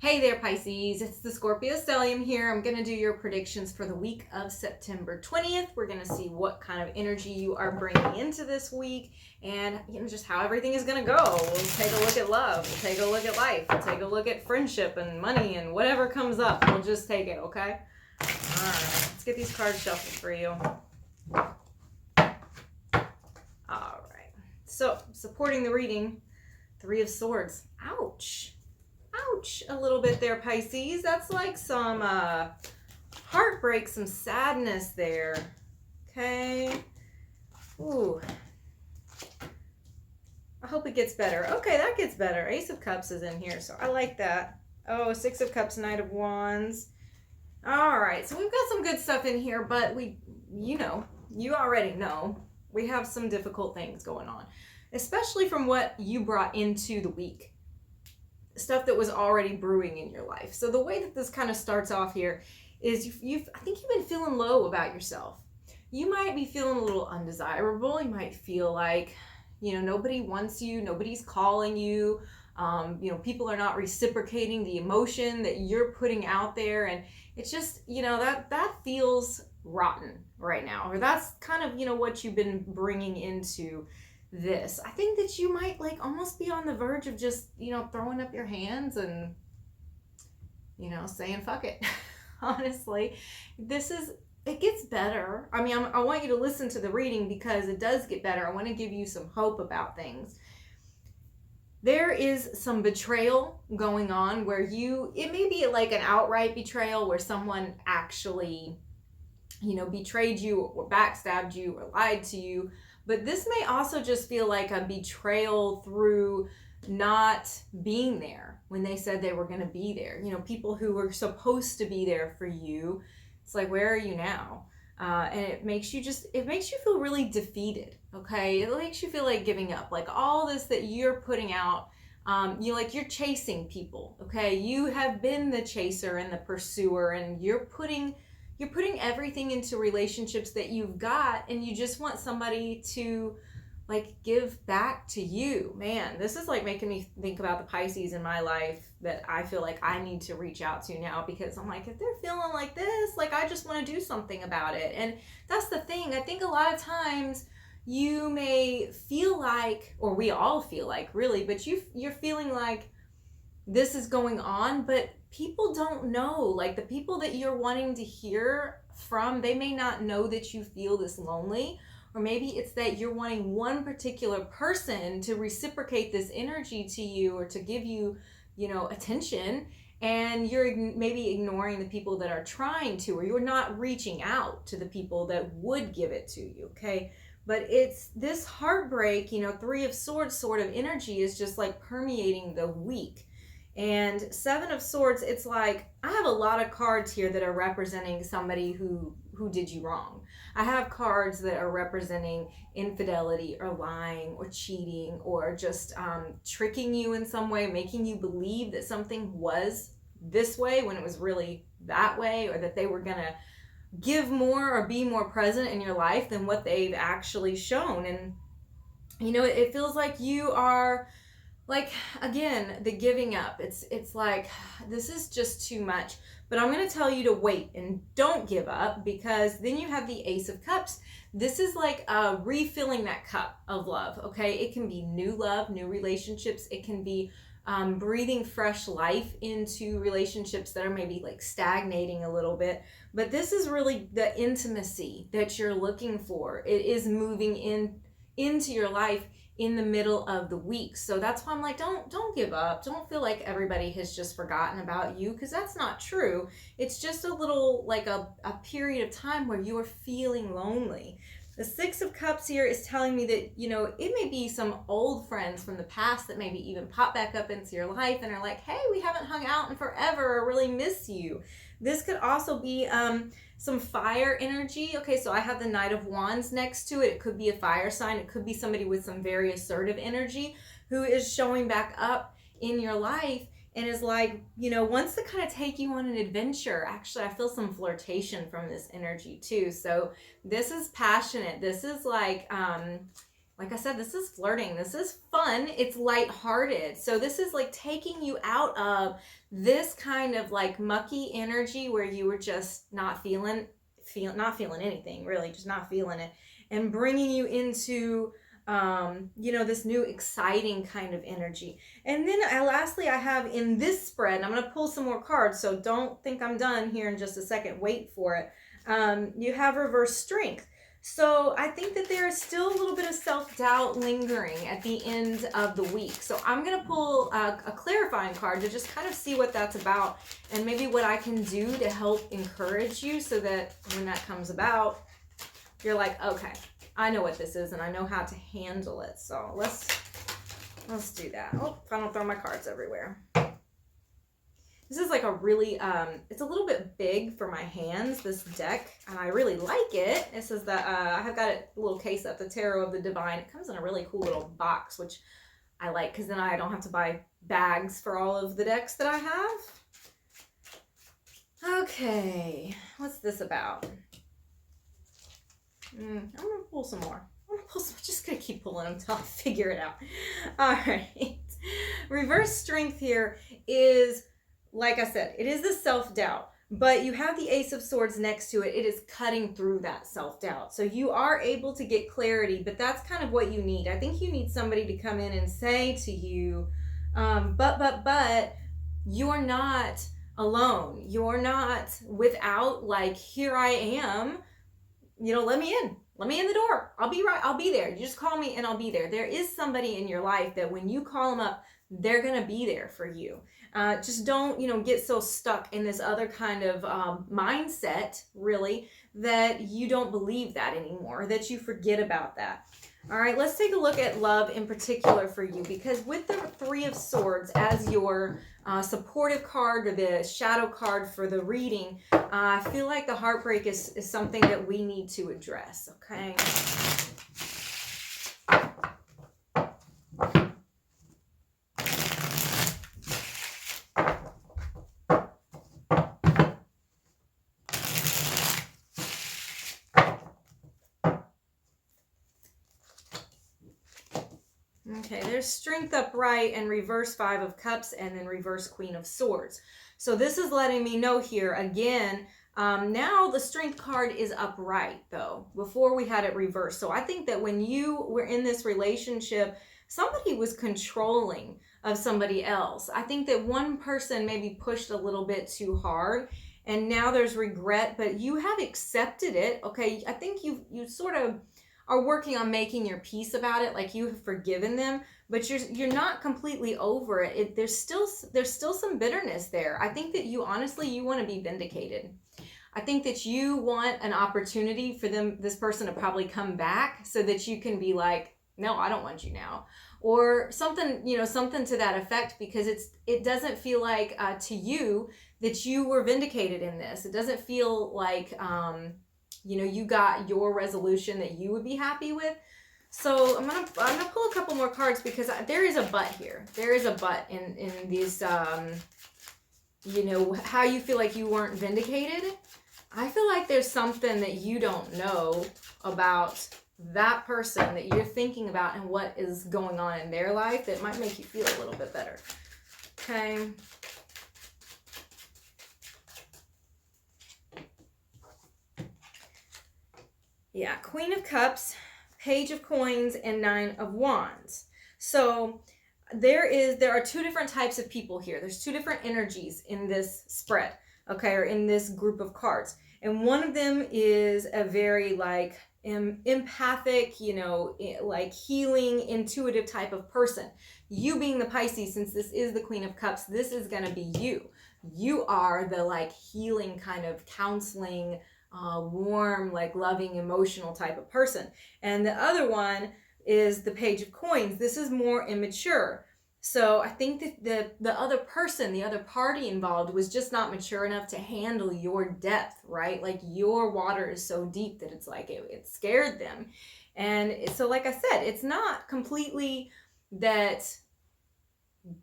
Hey there, Pisces. It's the Scorpio Stellium here. I'm going to do your predictions for the week of September 20th. We're going to see what kind of energy you are bringing into this week and just how everything is going to go. We'll take a look at love. We'll take a look at life. We'll take a look at friendship and money and whatever comes up. We'll just take it, okay? All right. Let's get these cards shuffled for you. All right. So, supporting the reading, Three of Swords. Ouch. Ouch, a little bit there, Pisces. That's like some heartbreak, some sadness there. Okay. Ooh. I hope it gets better. Okay, that gets better. Ace of Cups is in here, so I like that. Oh, Six of Cups, Knight of Wands. All right, so we've got some good stuff in here, but you already know, we have some difficult things going on, especially from what you brought into the week. Stuff that was already brewing in your life. So the way that this kind of starts off here is I think you've been feeling low about yourself. You might be feeling a little undesirable. You might feel like, nobody wants you, nobody's calling you. People are not reciprocating the emotion that you're putting out there. And it's just, that feels rotten right now. Or that's kind of, what you've been bringing into this. I think that you might almost be on the verge of just, throwing up your hands and, saying fuck it. Honestly, it gets better. I mean, I want you to listen to the reading because it does get better. I want to give you some hope about things. There is some betrayal going on where it may be like an outright betrayal where someone actually, betrayed you or backstabbed you or lied to you. But this may also just feel like a betrayal through not being there when they said they were going to be there. People who were supposed to be there for you. It's like, where are you now? And it makes you feel really defeated. Okay. It makes you feel like giving up, like all this that you're putting out. You're chasing people. Okay. You have been the chaser and the pursuer, and you're putting everything into relationships that you've got, and you just want somebody to give back to you. Man, this is making me think about the Pisces in my life that I feel like I need to reach out to now, because I'm like, if they're feeling like this, I just want to do something about it. And that's the thing. I think a lot of times you may feel like, or we all feel like really, but you're feeling like this is going on, but people don't know. The people that you're wanting to hear from, they may not know that you feel this lonely, or maybe it's that you're wanting one particular person to reciprocate this energy to you or to give you, attention, and you're maybe ignoring the people that are trying to, or you're not reaching out to the people that would give it to you, okay? But it's this heartbreak, Three of Swords sort of energy is just permeating the week. And Seven of Swords, it's like, I have a lot of cards here that are representing somebody who did you wrong. I have cards that are representing infidelity or lying or cheating or just tricking you in some way, making you believe that something was this way when it was really that way, or that they were going to give more or be more present in your life than what they've actually shown. And, it feels like you are... again, the giving up, it's like, this is just too much. But I'm going to tell you to wait and don't give up, because then you have the Ace of Cups. This is refilling that cup of love, okay? It can be new love, new relationships. It can be breathing fresh life into relationships that are maybe stagnating a little bit. But this is really the intimacy that you're looking for. It is moving into your life in the middle of the week. So that's why I'm like, don't give up. Don't feel like everybody has just forgotten about you, because that's not true. It's just a little a period of time where you are feeling lonely. The Six of Cups here is telling me that, it may be some old friends from the past that maybe even pop back up into your life and are like, hey, we haven't hung out in forever, I really miss you. This could also be some fire energy. Okay, so I have the Knight of Wands next to it. It could be a fire sign. It could be somebody with some very assertive energy who is showing back up in your life and is wants to kind of take you on an adventure. Actually, I feel some flirtation from this energy too. So this is passionate. This is like I said, this is flirting. This is fun. It's lighthearted. So this is like taking you out of this kind of like mucky energy where you were just not feeling anything, really, just not feeling it, and bringing you into this new exciting kind of energy. And then lastly, I have in this spread, and I'm going to pull some more cards, so don't think I'm done here in just a second. Wait for it. You have reverse strength. So I think that there is still a little bit of self-doubt lingering at the end of the week. So I'm going to pull a clarifying card to just kind of see what that's about and maybe what I can do to help encourage you so that when that comes about, you're like, okay, I know what this is and I know how to handle it. So let's do that. Oh, if I don't throw my cards everywhere. This is like a really, it's a little bit big for my hands, this deck, and I really like it. It says that I have got a little case of the Tarot of the Divine. It comes in a really cool little box, which I like because then I don't have to buy bags for all of the decks that I have. Okay, what's this about? I'm going to pull some more. I'm just going to keep pulling them until I figure it out. All right. Reverse strength here is, like I said, it is the self-doubt, but you have the Ace of Swords next to it. It is cutting through that self-doubt. So you are able to get clarity, but that's kind of what you need. I think you need somebody to come in and say to you, but you're not alone. You're not without, like, here I am, let me in. Let me in the door. I'll be right. I'll be there. You just call me and I'll be there. There is somebody in your life that when you call them up, they're going to be there for you. Just don't, get so stuck in this other kind of mindset, really, that you don't believe that anymore, that you forget about that. All right, let's take a look at love in particular for you, because with the Three of Swords as your supportive card or the shadow card for the reading, I feel like the heartbreak is something that we need to address, okay? Okay, there's Strength upright and reverse Five of Cups and then reverse Queen of Swords. So this is letting me know here again, now the Strength card is upright though. Before we had it reversed. So I think that when you were in this relationship, somebody was controlling of somebody else. I think that one person maybe pushed a little bit too hard and now there's regret, but you have accepted it. Okay, I think you sort of are working on making your peace about it, like you have forgiven them, but you're not completely over it. There's still some bitterness there. I think that you honestly want to be vindicated. I think that you want an opportunity for this person to probably come back so that you can be like, no, I don't want you now, or something, something to that effect, because it doesn't feel like to you that you were vindicated in this. It doesn't feel like you got your resolution that you would be happy with. So I'm gonna pull a couple more cards because there is a but here. There is a but in these, how you feel like you weren't vindicated. I feel like there's something that you don't know about that person that you're thinking about and what is going on in their life that might make you feel a little bit better. Okay. Yeah, Queen of Cups, Page of Coins, and Nine of Wands. So there are two different types of people here. There's two different energies in this spread, okay, or in this group of cards. And one of them is a very like empathic, like healing, intuitive type of person. You being the Pisces, since this is the Queen of Cups, this is going to be you. You are the like healing kind of counseling, warm, like loving, emotional type of person. And the other one is the Page of Coins. This is more immature. So I think that the other person, the other party involved was just not mature enough to handle your depth, right? Like your water is so deep that it's like it scared them. And so like I said, it's not completely that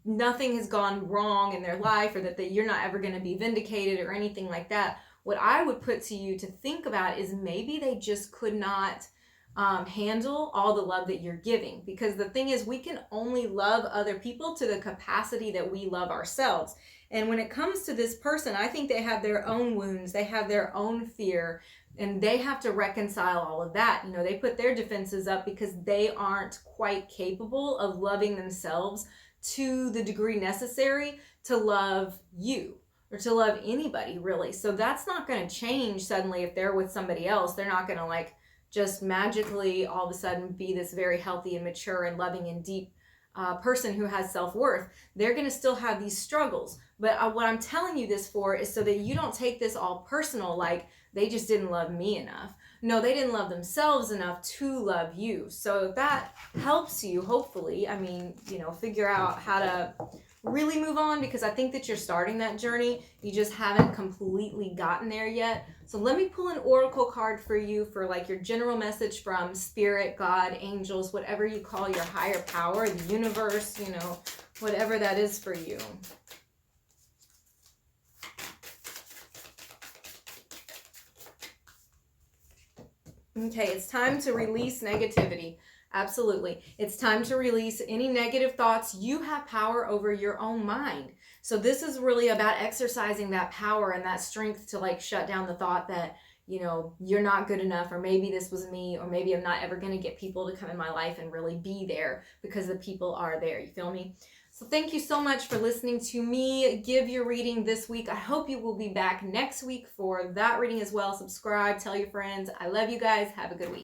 nothing has gone wrong in their life or that you're not ever going to be vindicated or anything like that. What I would put to you to think about is maybe they just could not handle all the love that you're giving. Because the thing is, we can only love other people to the capacity that we love ourselves. And when it comes to this person, I think they have their own wounds, they have their own fear, and they have to reconcile all of that. You know, they put their defenses up because they aren't quite capable of loving themselves to the degree necessary to love you or to love anybody, really. So that's not going to change suddenly if they're with somebody else. They're not going to like just magically all of a sudden be this very healthy and mature and loving and deep person who has self-worth. They're going to still have these struggles. But what I'm telling you this for is so that you don't take this all personal, like they just didn't love me enough. No, they didn't love themselves enough to love you. So that helps you, hopefully, I mean, you know, figure out how to really move on, because I think that you're starting that journey. You just haven't completely gotten there yet. So let me pull an oracle card for you for like your general message from spirit, God, angels, whatever you call your higher power, the universe, you know, whatever that is for you. Okay, it's time to release negativity. Absolutely. It's time to release any negative thoughts. You have power over your own mind. So this is really about exercising that power and that strength to like shut down the thought that, you know, you're not good enough, or maybe this was me, or maybe I'm not ever going to get people to come in my life and really be there, because the people are there. You feel me? So thank you so much for listening to me give your reading this week. I hope you will be back next week for that reading as well. Subscribe, tell your friends. I love you guys. Have a good week.